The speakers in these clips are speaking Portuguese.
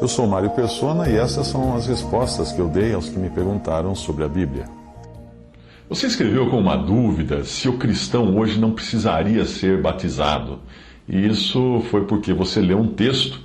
Eu sou Mário Persona e essas são as respostas que eu dei aos que me perguntaram sobre a Bíblia. Você escreveu com uma dúvida se o cristão hoje não precisaria ser batizado. E isso foi porque você leu um texto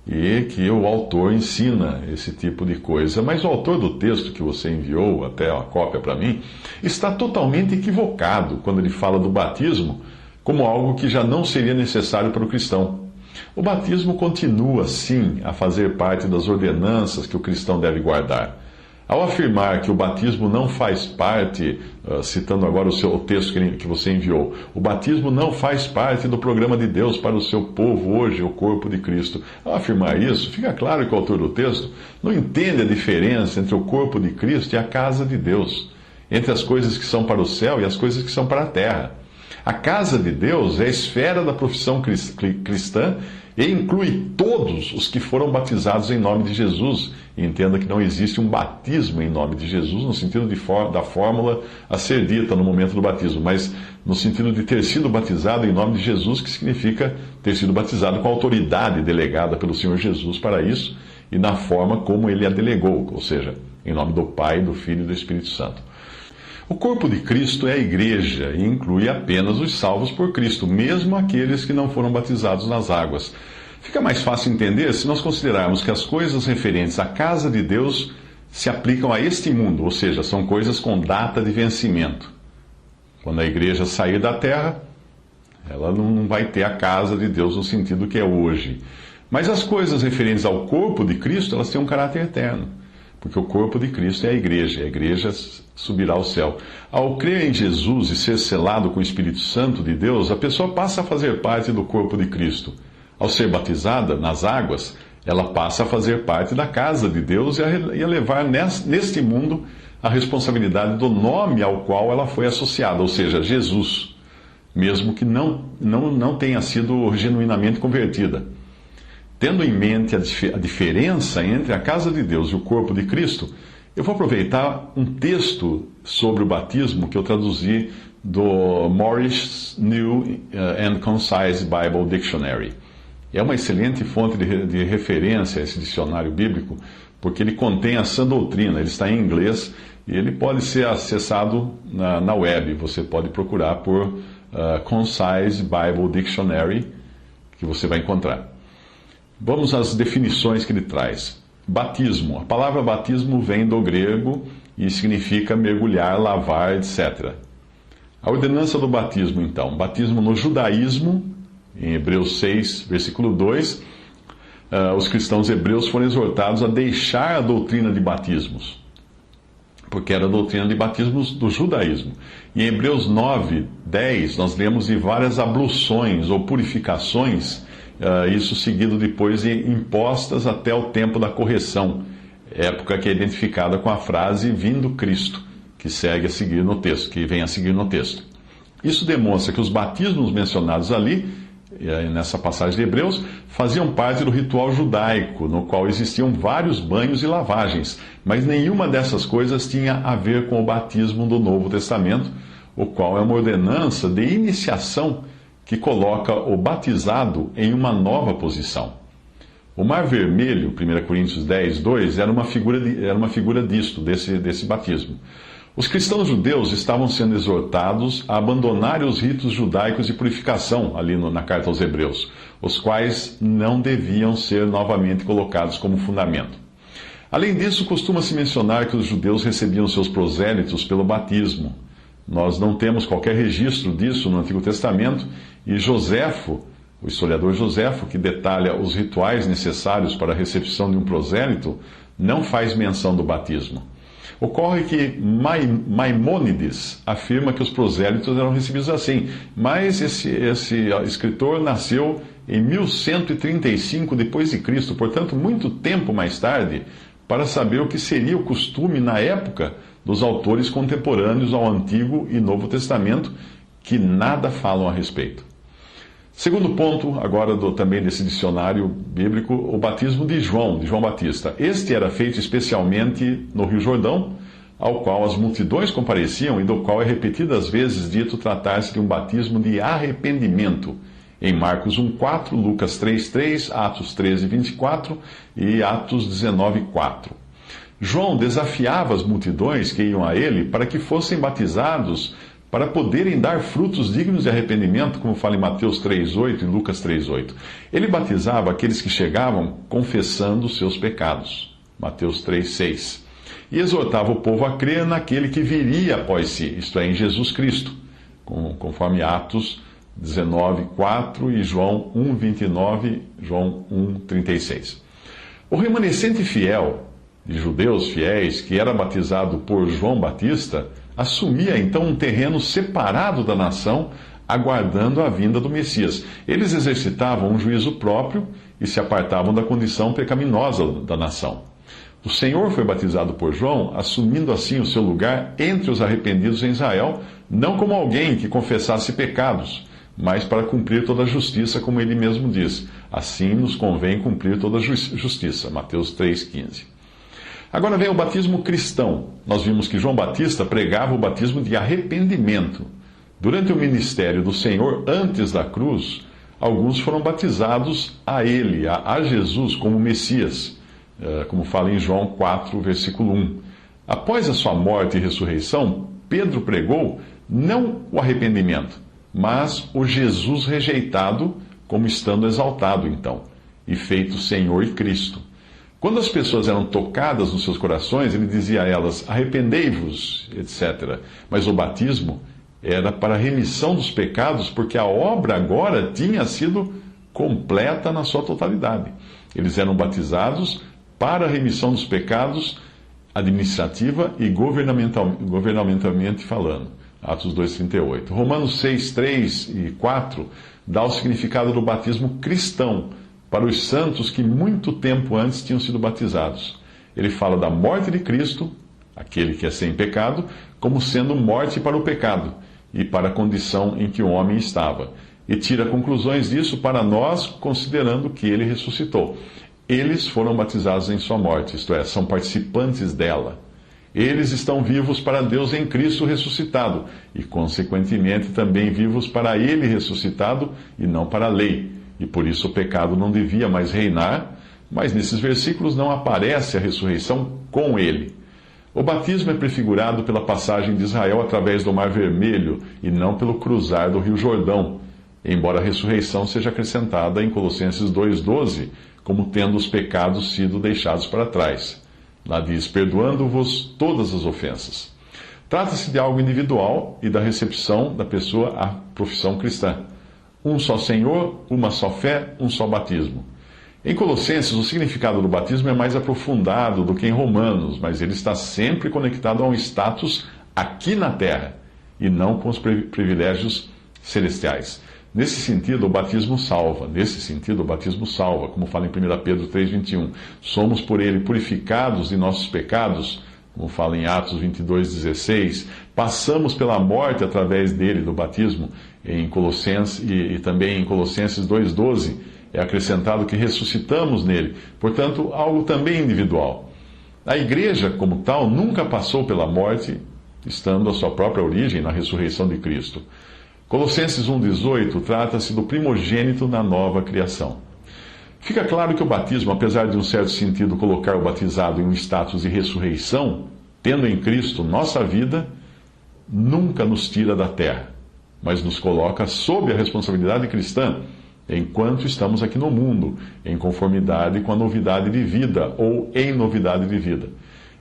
e que o autor ensina esse tipo de coisa. Mas o autor do texto que você enviou, até a cópia para mim, está totalmente equivocado quando ele fala do batismo como algo que já não seria necessário para o cristão. O batismo continua, sim, a fazer parte das ordenanças que o cristão deve guardar. Ao afirmar que o batismo não faz parte, citando agora o texto que você enviou, o batismo não faz parte do programa de Deus para o seu povo hoje, o corpo de Cristo. Ao afirmar isso, fica claro que o autor do texto não entende a diferença entre o corpo de Cristo e a casa de Deus, entre as coisas que são para o céu e as coisas que são para a terra. A casa de Deus é a esfera da profissão cristã e inclui todos os que foram batizados em nome de Jesus. E entenda que não existe um batismo em nome de Jesus no sentido da fórmula a ser dita no momento do batismo, mas no sentido de ter sido batizado em nome de Jesus, que significa ter sido batizado com a autoridade delegada pelo Senhor Jesus para isso e na forma como ele a delegou, ou seja, em nome do Pai, do Filho e do Espírito Santo. O corpo de Cristo é a igreja e inclui apenas os salvos por Cristo, mesmo aqueles que não foram batizados nas águas. Fica mais fácil entender se nós considerarmos que as coisas referentes à casa de Deus se aplicam a este mundo, ou seja, são coisas com data de vencimento. Quando a igreja sair da terra, ela não vai ter a casa de Deus no sentido que é hoje. Mas as coisas referentes ao corpo de Cristo, elas têm um caráter eterno. Porque o corpo de Cristo é a igreja subirá ao céu. Ao crer em Jesus e ser selado com o Espírito Santo de Deus, a pessoa passa a fazer parte do corpo de Cristo. Ao ser batizada nas águas, ela passa a fazer parte da casa de Deus e a levar neste mundo a responsabilidade do nome ao qual ela foi associada, ou seja, Jesus, mesmo que não tenha sido genuinamente convertida. Tendo em mente a diferença entre a casa de Deus e o corpo de Cristo, eu vou aproveitar um texto sobre o batismo que eu traduzi do Morris New and Concise Bible Dictionary. É uma excelente fonte de referência a esse dicionário bíblico, porque ele contém a sã doutrina, ele está em inglês e ele pode ser acessado na web. Você pode procurar por Concise Bible Dictionary, que você vai encontrar. Vamos às definições que ele traz. Batismo. A palavra batismo vem do grego e significa mergulhar, lavar, etc. A ordenança do batismo, então. Batismo no judaísmo, em Hebreus 6, versículo 2, os cristãos hebreus foram exortados a deixar a doutrina de batismos, porque era a doutrina de batismos do judaísmo. Em Hebreus 9, 10, nós lemos de várias abluções ou purificações, isso seguido depois de impostas até o tempo da correção, época que é identificada com a frase vindo Cristo, que segue a seguir no texto, que vem a seguir no texto. Isso demonstra que os batismos mencionados ali, nessa passagem de Hebreus, faziam parte do ritual judaico, no qual existiam vários banhos e lavagens, mas nenhuma dessas coisas tinha a ver com o batismo do Novo Testamento, o qual é uma ordenança de iniciação que coloca o batizado em uma nova posição. O Mar Vermelho, 1 Coríntios 10, 2, era uma figura desse batismo. Os cristãos judeus estavam sendo exortados a abandonarem os ritos judaicos de purificação, ali na carta aos Hebreus, os quais não deviam ser novamente colocados como fundamento. Além disso, costuma-se mencionar que os judeus recebiam seus prosélitos pelo batismo. Nós não temos qualquer registro disso no Antigo Testamento, e Joséfo, o historiador Joséfo, que detalha os rituais necessários para a recepção de um prosélito, não faz menção do batismo. Ocorre que Maimônides afirma que os prosélitos eram recebidos assim, mas esse escritor nasceu em 1135 d.C., portanto, muito tempo mais tarde, para saber o que seria o costume na época dos autores contemporâneos ao Antigo e Novo Testamento, que nada falam a respeito. Segundo ponto, agora também desse dicionário bíblico, o batismo de João Batista. Este era feito especialmente no Rio Jordão, ao qual as multidões compareciam e do qual é repetidas vezes dito tratar-se de um batismo de arrependimento, em Marcos 1,4, Lucas 3,3, Atos 13,24 e Atos 19,4. João desafiava as multidões que iam a ele para que fossem batizados para poderem dar frutos dignos de arrependimento, como fala em Mateus 3,8 e Lucas 3,8. Ele batizava aqueles que chegavam confessando seus pecados, Mateus 3,6. E exortava o povo a crer naquele que viria após si, isto é, em Jesus Cristo, conforme Atos 19,4 e João 1,29, João 1,36. O remanescente fiel, de judeus fiéis, que era batizado por João Batista, assumia então um terreno separado da nação, aguardando a vinda do Messias. Eles exercitavam um juízo próprio e se apartavam da condição pecaminosa da nação. O Senhor foi batizado por João, assumindo assim o seu lugar entre os arrependidos em Israel, não como alguém que confessasse pecados, mas para cumprir toda a justiça, como ele mesmo diz. Assim nos convém cumprir toda a justiça. Mateus 3,15. Agora vem o batismo cristão. Nós vimos que João Batista pregava o batismo de arrependimento. Durante o ministério do Senhor, antes da cruz, alguns foram batizados a ele, a Jesus, como Messias, como fala em João 4, versículo 1. Após a sua morte e ressurreição, Pedro pregou não o arrependimento, mas o Jesus rejeitado, como estando exaltado então, e feito Senhor e Cristo. Quando as pessoas eram tocadas nos seus corações, ele dizia a elas: arrependei-vos, etc. Mas o batismo era para a remissão dos pecados, porque a obra agora tinha sido completa na sua totalidade. Eles eram batizados para a remissão dos pecados, administrativa e governamentalmente falando. Atos 2,38. Romanos 6, 3 e 4 dá o significado do batismo cristão para os santos que muito tempo antes tinham sido batizados. Ele fala da morte de Cristo, aquele que é sem pecado, como sendo morte para o pecado e para a condição em que o homem estava. E tira conclusões disso para nós, considerando que ele ressuscitou. Eles foram batizados em sua morte, isto é, são participantes dela. Eles estão vivos para Deus em Cristo ressuscitado e, consequentemente, também vivos para Ele ressuscitado e não para a lei. E por isso o pecado não devia mais reinar, mas nesses versículos não aparece a ressurreição com ele. O batismo é prefigurado pela passagem de Israel através do Mar Vermelho e não pelo cruzar do Rio Jordão, embora a ressurreição seja acrescentada em Colossenses 2,12, como tendo os pecados sido deixados para trás. Lá diz: perdoando-vos todas as ofensas. Trata-se de algo individual e da recepção da pessoa à profissão cristã. Um só Senhor, uma só fé, um só batismo. Em Colossenses, o significado do batismo é mais aprofundado do que em Romanos, mas ele está sempre conectado a um status aqui na terra e não com os privilégios celestiais. Nesse sentido, o batismo salva. Como fala em 1 Pedro 3,21. Somos por ele purificados de nossos pecados, como fala em Atos 22,16. Passamos pela morte através dele, do batismo, em Colossenses, e também em Colossenses 2,12. É acrescentado que ressuscitamos nele. Portanto, algo também individual. A igreja, como tal, nunca passou pela morte, estando a sua própria origem na ressurreição de Cristo. Colossenses 1,18 trata-se do primogênito na nova criação. Fica claro que o batismo, apesar de, em um certo sentido, colocar o batizado em um status de ressurreição, tendo em Cristo nossa vida, nunca nos tira da terra, mas nos coloca sob a responsabilidade cristã, enquanto estamos aqui no mundo, em conformidade com a novidade de vida, ou em novidade de vida.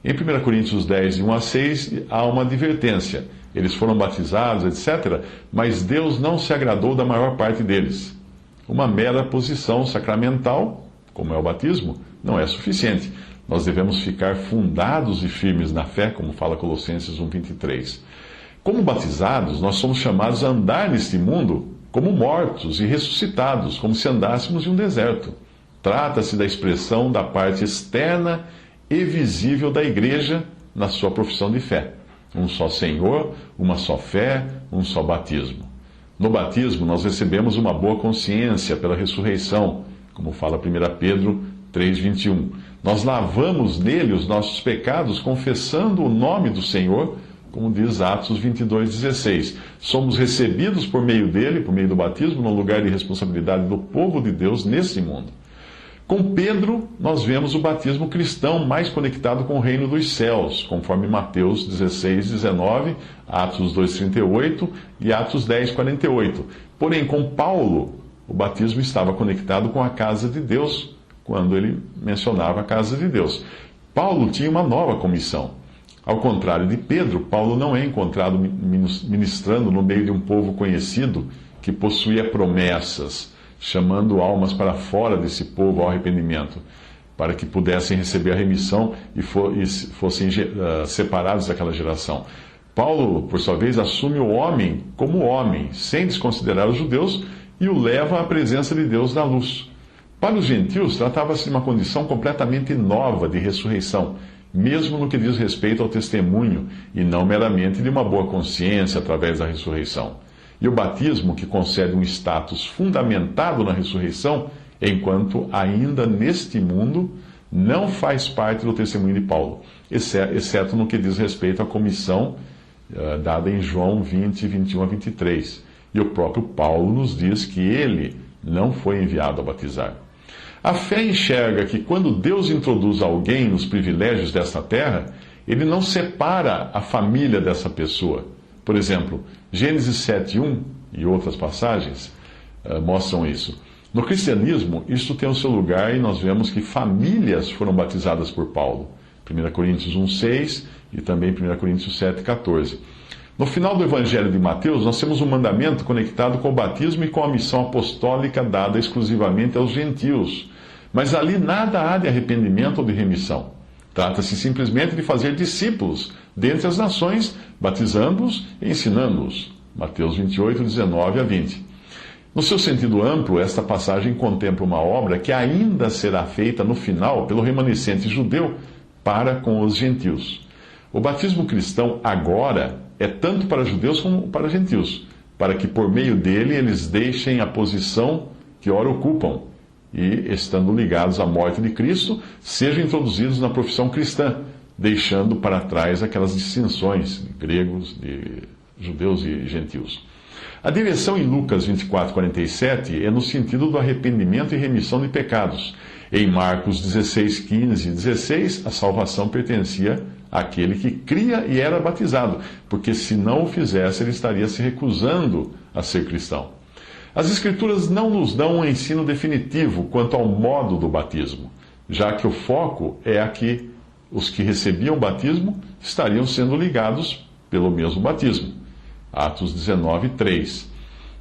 Em 1 Coríntios 10, de 1 a 6, há uma advertência. Eles foram batizados, etc., mas Deus não se agradou da maior parte deles. Uma mera posição sacramental, como é o batismo, não é suficiente. Nós devemos ficar fundados e firmes na fé, como fala Colossenses 1,23. Como batizados, nós somos chamados a andar neste mundo como mortos e ressuscitados, como se andássemos em um deserto. Trata-se da expressão da parte externa e visível da igreja na sua profissão de fé. Um só Senhor, uma só fé, um só batismo. No batismo, nós recebemos uma boa consciência pela ressurreição, como fala 1 Pedro 3,21. Nós lavamos nele os nossos pecados, confessando o nome do Senhor, como diz Atos 22:16. Somos recebidos por meio dele, por meio do batismo, no lugar de responsabilidade do povo de Deus nesse mundo. Com Pedro, nós vemos o batismo cristão mais conectado com o reino dos céus, conforme Mateus 16:19, Atos 2:38 e Atos 10:48. Porém, com Paulo, o batismo estava conectado com a casa de Deus, quando ele mencionava a casa de Deus. Paulo tinha uma nova comissão. Ao contrário de Pedro, Paulo não é encontrado ministrando no meio de um povo conhecido que possuía promessas, chamando almas para fora desse povo ao arrependimento, para que pudessem receber a remissão e fossem separados daquela geração. Paulo, por sua vez, assume o homem como homem, sem desconsiderar os judeus, e o leva à presença de Deus na luz. Para os gentios, tratava-se de uma condição completamente nova de ressurreição, mesmo no que diz respeito ao testemunho, e não meramente de uma boa consciência através da ressurreição. E o batismo, que concede um status fundamentado na ressurreição, enquanto ainda neste mundo, não faz parte do testemunho de Paulo, exceto no que diz respeito à comissão dada em João 20, 21 a 23. E o próprio Paulo nos diz que ele não foi enviado a batizar. A fé enxerga que quando Deus introduz alguém nos privilégios desta terra, ele não separa a família dessa pessoa. Por exemplo, Gênesis 7:1 e outras passagens mostram isso. No cristianismo, isso tem o seu lugar e nós vemos que famílias foram batizadas por Paulo. 1 Coríntios 1:6 e também 1 Coríntios 7:14. No final do Evangelho de Mateus, nós temos um mandamento conectado com o batismo e com a missão apostólica dada exclusivamente aos gentios. Mas ali nada há de arrependimento ou de remissão. Trata-se simplesmente de fazer discípulos dentre as nações, batizando-os e ensinando-os. Mateus 28, 19 a 20. No seu sentido amplo, esta passagem contempla uma obra que ainda será feita no final pelo remanescente judeu para com os gentios. O batismo cristão agora é tanto para judeus como para gentios, para que por meio dele eles deixem a posição que ora ocupam e, estando ligados à morte de Cristo, sejam introduzidos na profissão cristã, deixando para trás aquelas distinções de gregos, de judeus e gentios. A direção em Lucas 24:47 é no sentido do arrependimento e remissão de pecados. Em Marcos 16:15 e 16, a salvação pertencia àquele que cria e era batizado, porque se não o fizesse, ele estaria se recusando a ser cristão. As Escrituras não nos dão um ensino definitivo quanto ao modo do batismo, já que o foco é a que os que recebiam o batismo estariam sendo ligados pelo mesmo batismo. Atos 19:3.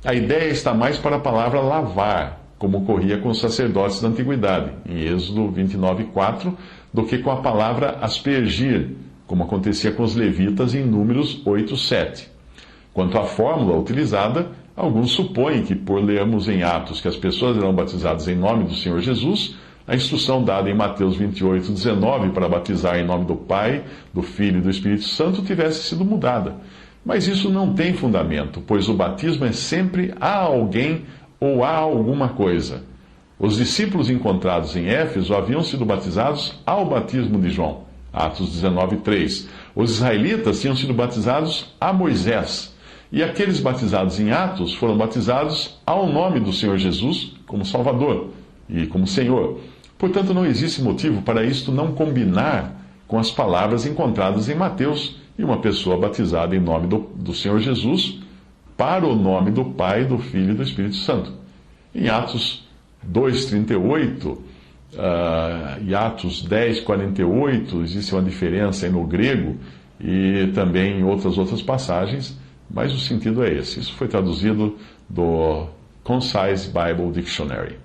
A ideia está mais para a palavra lavar, como ocorria com os sacerdotes da antiguidade, em Êxodo 29:4, do que com a palavra aspergir, como acontecia com os levitas em Números 8:7. Quanto à fórmula utilizada, alguns supõem que, por lermos em Atos que as pessoas eram batizadas em nome do Senhor Jesus, a instrução dada em Mateus 28:19 para batizar em nome do Pai, do Filho e do Espírito Santo tivesse sido mudada. Mas isso não tem fundamento, pois o batismo é sempre a alguém ou a alguma coisa. Os discípulos encontrados em Éfeso haviam sido batizados ao batismo de João, Atos 19:3. Os israelitas tinham sido batizados a Moisés. E aqueles batizados em Atos foram batizados ao nome do Senhor Jesus como Salvador e como Senhor. Portanto, não existe motivo para isto não combinar com as palavras encontradas em Mateus e uma pessoa batizada em nome do Senhor Jesus para o nome do Pai, do Filho e do Espírito Santo. Em Atos 2:38 e Atos 10:48 existe uma diferença aí no grego e também em outras passagens, mas o sentido é esse. Isso foi traduzido do Concise Bible Dictionary.